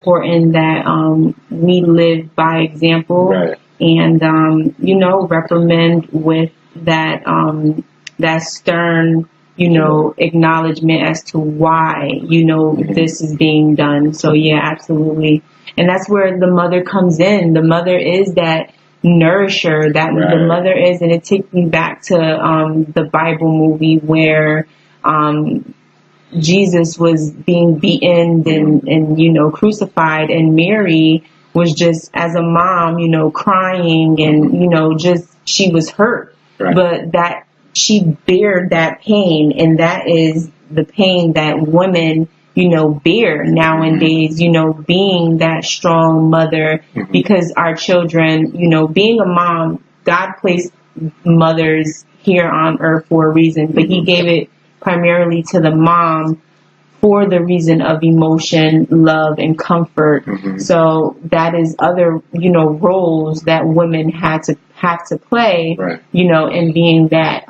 important that we live by example, Right. and reprimand with that stern, acknowledgement as to why, this is being done. So yeah, absolutely. And that's where the mother comes in. The mother is that nourisher, that Right. the mother is, and it takes me back to the Bible movie where Jesus was being beaten and crucified, and Mary was just, as a mom, crying, and just, she was hurt. Right. But that she bared that pain, and that is the pain that women bear nowadays, being that strong mother, because our children, being a mom, God placed mothers here on earth for a reason, but he gave it primarily to the mom for the reason of emotion, love, and comfort. So that is other, roles that women have to play, Right. in being that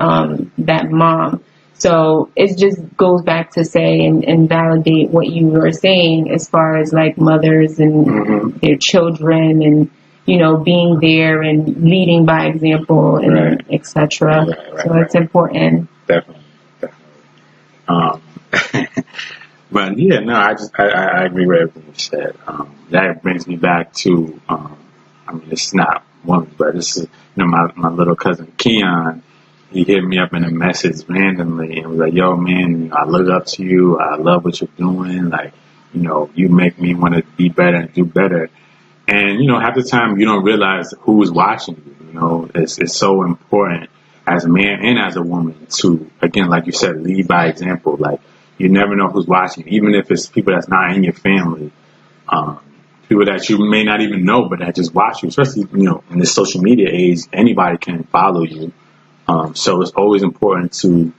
mom. So it just goes back to say and validate what you were saying as far as like mothers and their children, and being there and leading by example, and Right. etc. Right. So it's important. Definitely. But yeah, no, I agree with everything you said. That brings me back to, it's not woman, but this is, my little cousin Keon. He hit me up in a message randomly and was like, "Yo, man, I look up to you. I love what you're doing. Like, you make me want to be better and do better." And half the time you don't realize who's watching you. It's so important as a man and as a woman to, again, like you said, lead by example. Like, you never know who's watching, even if it's people that's not in your family, people that you may not even know, but that just watch you. Especially, in this social media age, anybody can follow you. So it's always important to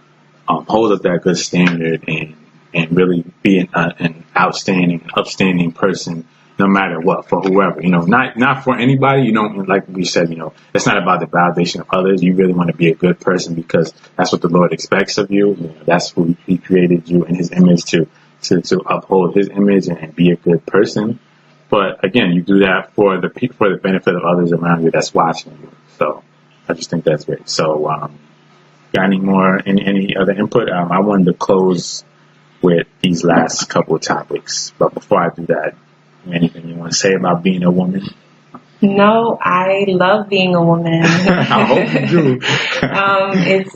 hold up that good standard and really be an outstanding, upstanding person, no matter what, for whoever. Not for anybody. Like we said, it's not about the validation of others. You really want to be a good person because that's what the Lord expects of you. That's who He created you in His image to uphold His image and be a good person. But again, you do that for the benefit of others around you that's watching you. So I just think that's great. So, got any other input? I wanted to close with these last couple of topics, but before I do that, anything you want to say about being a woman? No, I love being a woman. I hope you do.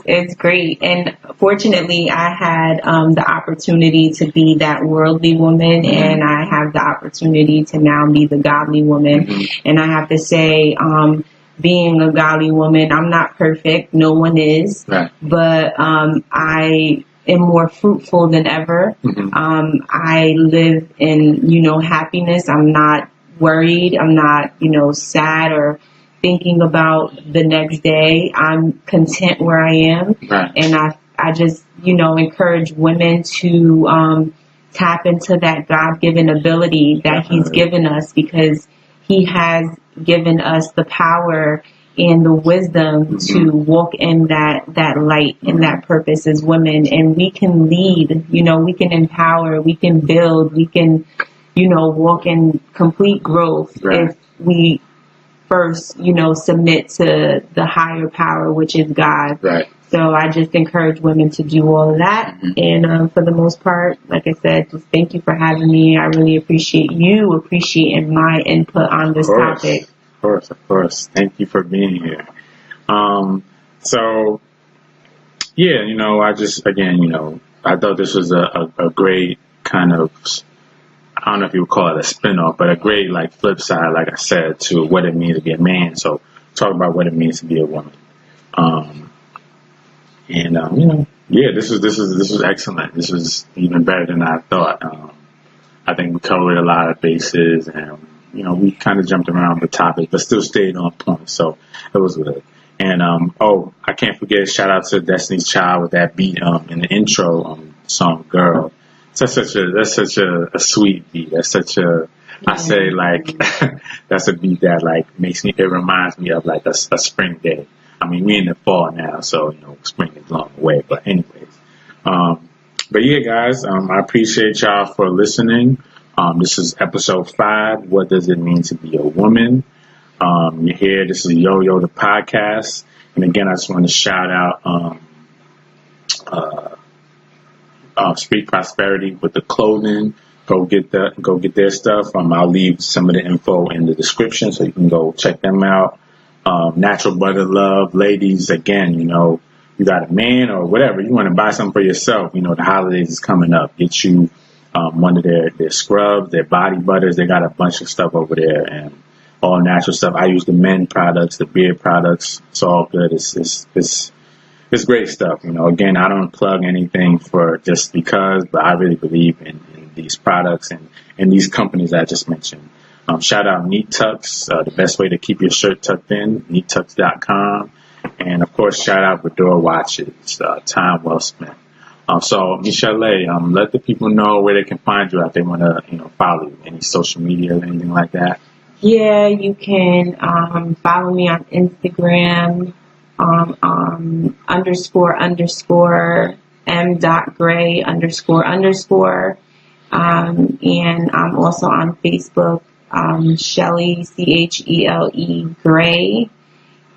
It's great, and fortunately, I had the opportunity to be that worldly woman, and I have the opportunity to now be the godly woman. And I have to say, being a godly woman, I'm not perfect. No one is, right. But I am more fruitful than ever. I live in happiness. I'm not worried. I'm not sad or thinking about the next day. I'm content where I am, right. And I just encourage women to tap into that God-given ability that He's given us, because He has given us the power and the wisdom to walk in that light and that purpose as women. And we can lead, we can empower, we can build, we can, walk in complete growth, right. if we first, submit to the higher power, which is God. Right. So I just encourage women to do all of that. And for the most part, like I said, just thank you for having me. I really appreciate you appreciating my input on this topic. Of course. Thank you for being here. So, yeah, I just, again, I thought this was a great kind of, I don't know if you would call it a spin-off, but a great, like, flip side, like I said, to what it means to be a man. So, talk about what it means to be a woman. Yeah, this was excellent. This was even better than I thought. I think we covered a lot of bases, and we kind of jumped around the topic, but still stayed on point. So it was good. And I can't forget, shout out to Destiny's Child with that beat in the intro song "Girl." That's such a sweet beat. That's such a I say like that's a beat that like it reminds me of like a spring day. I mean, we're in the fall now, so spring is long away. But anyways, but yeah, guys, I appreciate y'all for listening. This is episode 5. What does it mean to be a woman? You're here. This is Yo-Yo the podcast. And again, I just want to shout out Speak Prosperity with the clothing. Go get their stuff. I'll leave some of the info in the description so you can go check them out. Natural Butter Love, ladies, again, you know, you got a man or whatever, you want to buy something for yourself, you know, the holidays is coming up. Get you one of their scrubs, their body butters. They got a bunch of stuff over there and all natural stuff. I use the men products, the beard products. It's all good. It's great stuff. You know, again, I don't plug anything for just because, but I really believe in these products and these companies I just mentioned. Shout out Neattucks, the best way to keep your shirt tucked in, Neattucks.com. And, of course, shout out Verdure watches, time well spent. So, Michel'le, let the people know where they can find you if they want to, you know, follow you, any social media or anything like that. Yeah, you can follow me on Instagram, __m.gray__. And I'm also on Facebook, Michel'le, Chel'e Gray.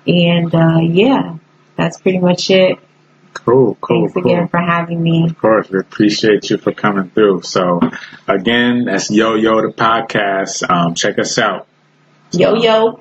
And yeah, that's pretty much it. Cool. Thanks again for having me. Of course, we appreciate you for coming through. So again, that's Yo-Yo the podcast. Check us out. Yo-Yo.